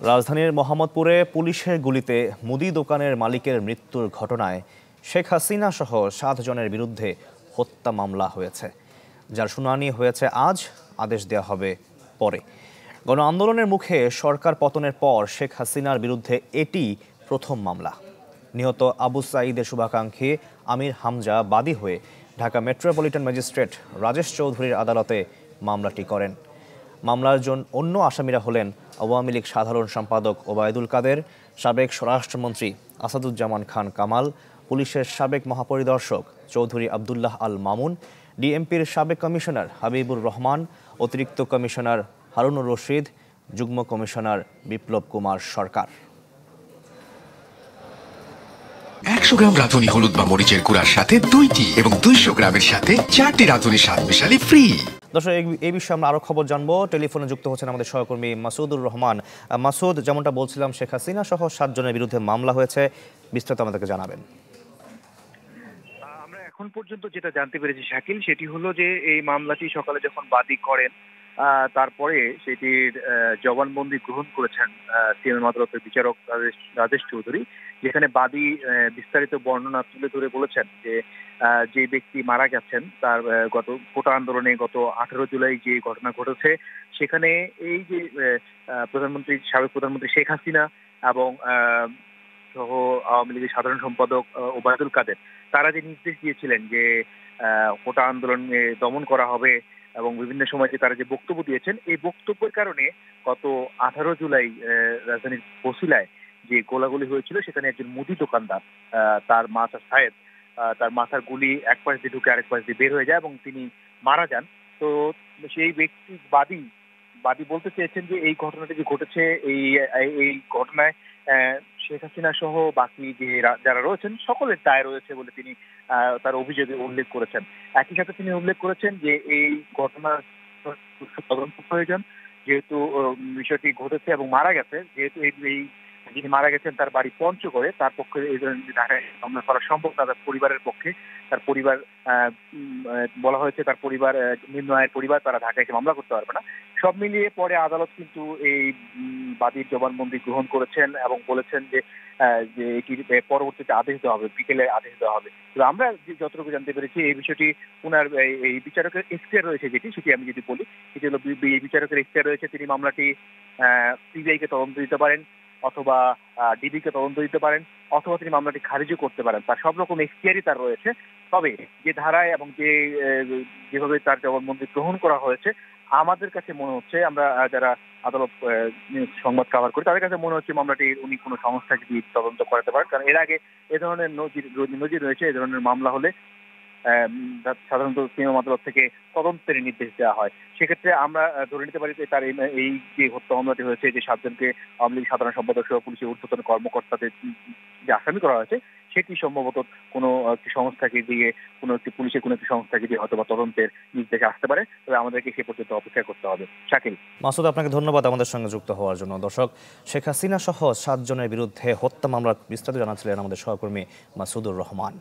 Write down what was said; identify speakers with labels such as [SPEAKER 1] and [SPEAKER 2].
[SPEAKER 1] রাজধানীর মোহাম্মদপুরে পুলিশের গুলিতে মুদি দোকানের মালিকের মৃত্যুর ঘটনায় শেখ হাসিনা সহ ৭ জনের বিরুদ্ধে হত্যা মামলা হয়েছে, যার শুনানি হয়েছে আজ। আদেশ দেওয়া হবে পরে। গণ আন্দোলনের মুখে সরকার পতনের পর শেখ হাসিনার বিরুদ্ধে এটি প্রথম মামলা। নিহত আবু সাঈদের শুভাকাঙ্ক্ষী আমির হামজা বাদী হয়ে ঢাকা মেট্রোপলিটন ম্যাজিস্ট্রেট রাজেশ চৌধুরীর আদালতে মামলাটি করেন। মামলার অন্য আসামিরা হলেন আওয়ামী লীগ সাধারণ সম্পাদক ওবায়দুল কাদের, সাবেক স্বরাষ্ট্রমন্ত্রী আসাদুজ্জামান খান কামাল, পুলিশের সাবেক মহাপরিদর্শক চৌধুরী আবদুল্লাহ আল মামুন, ডিএমপির সাবেক কমিশনার হাবিবুর রহমান, অতিরিক্ত কমিশনার হারুনুর রশিদ, যুগ্ম কমিশনার বিপ্লব কুমার সরকার।
[SPEAKER 2] 100 গ্রাম রাঁধুনি হলুদ বা মরিচের গুঁড়ার সাথে 2টি এবং 200 গ্রামের সাথে 4টি রাঁধুনি স্বাদ মিশালি ফ্রি।
[SPEAKER 1] দর্শক, এই বিষয়ে আমরা আরো খবর জানবো। টেলিফোনে যুক্ত হচ্ছেন আমাদের সহকর্মী মাসুদুর রহমান। মাসুদ, যেমনটা বলছিলাম, শেখ হাসিনা সহ 7 জনের বিরুদ্ধে মামলা হয়েছে, বিস্তারিত আমাদেরকে জানাবেন।
[SPEAKER 3] আমরা এখন পর্যন্ত যেটা জানতে পেরেছি শাকিল, সেটি হলো যে এই মামলাটি সকালে যখন বাদী করেন তারপরে সেটির জবানবন্দি গ্রহণ করেছেন সিএমএম আদালতের বিচারক রাজেশ চৌধুরী, যেখানে বাদী বিস্তারিত বর্ণনা তুলে ধরে বলেছেন যে ব্যক্তি মারা গেছেন তার গত কোটা আন্দোলনে গত 18 জুলাই যে ঘটনা ঘটেছে, সেখানে এই যে সাবেক প্রধানমন্ত্রী শেখ হাসিনা এবং সহ আওয়ামী লীগের সাধারণ সম্পাদক ওবায়দুল কাদের, তারা যে নির্দেশ দিয়েছিলেন যে কোটা আন্দোলনে দমন করা হবে এবং বিভিন্ন সময় যে তারা যে বক্তব্য দিয়েছেন, এই বক্তব্যের কারণে গত 18 জুলাই রাজধানীর বসিলায় যে গোলাগুলি হয়েছিল, সেখানে একজন মুদি দোকানদার তার মাথা সায়েদ, তার মাথার গুলি এক পাশ দিয়ে ঢুকে আরেক পাশ দিয়ে বের হয়ে যায় এবং তিনি মারা যান। তো সেই ব্যক্তি বাদী বলতে চেয়েছেন যে এই ঘটনাটি যে ঘটেছে, এই ঘটনায় শেখ হাসিনা সহ বাকি যে যারা রয়েছেন সকলের দায় রয়েছে বলে তিনি তার অভিযোগে উল্লেখ করেছেন। একই সাথে তিনি উল্লেখ করেছেন যে এই ঘটনার তদন্ত প্রয়োজন, যেহেতু বিষয়টি ঘটেছে এবং মারা গেছে, যেহেতু এই যিনি মারা গেছেন তার বাড়ি পঞ্চগড়ে, তার পক্ষে এই ধরনের ঢাকায় মামলা করা সম্ভব না। তার পরিবারের পক্ষে, তার পরিবার বলা হয়েছে তার পরিবার নিম্ন আয়ের পরিবার, তারা ঢাকায় এসে মামলা করতে পারবে না। সব মিলিয়ে পরে আদালত কিন্তু এই বাদীর জবানবন্দি গ্রহণ করেছেন এবং বলেছেন যে এটির পরবর্তীতে আদেশ দেওয়া হবে, বিকেলে আদেশ দেওয়া হবে। তো আমরা যতটুকু জানতে পেরেছি এই বিষয়টি ওনার এই বিচারকের এখতিয়ার রয়েছে, সেটি আমি যদি বলি, সেটি হলো এই বিচারকের এখতিয়ার রয়েছে, তিনি মামলাটি সিবিআই কে তদন্ত দিতে পারেন অথবা ডিবি কে তদন্ত দিতে পারেন অথবা তিনি মামলাটি খারিজও করতে পারেন। তার সব রকম এখতিয়ারই তার রয়েছে। তবে যে ধারায় এবং যেভাবে তার জবানবন্দি গ্রহণ করা হয়েছে, আমাদের কাছে মনে হচ্ছে, আমরা যারা আদালত সংবাদ কভার করি তাদের কাছে মনে হচ্ছে মামলাটি উনি কোনো সংস্থাকে দিয়ে তদন্ত করাতে পারেন, কারণ এর আগে এ ধরনের নজির রয়েছে। এ ধরনের মামলা হলে সাধারণত সিএমএম আদালত থেকে তদন্তের নির্দেশ দেওয়া হয়। সেক্ষেত্রে আমরা ধরে নিতে পারি যে তার এই যে হত্যা মামলাটি হয়েছে, যে 7 জনকে আওয়ামী লীগ সাধারণ সম্পাদক সহ পুলিশের ঊর্ধ্বতন কর্মকর্তাদের যে আসামি করা হয়েছে, সেটি সম্ভবত কোনো একটি সংস্থাকে দিয়ে, কোনো একটি পুলিশের কোনো একটি সংস্থাকে দিয়ে হয়তো বা তদন্তের নির্দেশ আসতে পারে। তবে আমাদেরকে সে পর্যন্ত অপেক্ষা করতে হবে। শাকিল।
[SPEAKER 1] মাসুদ, আপনাকে ধন্যবাদ আমাদের সঙ্গে যুক্ত হওয়ার জন্য। দর্শক, শেখ হাসিনা সহ 7 জনের বিরুদ্ধে হত্যা মামলার বিস্তারিত জানাচ্ছিলেন আমাদের সহকর্মী মাসুদুর রহমান।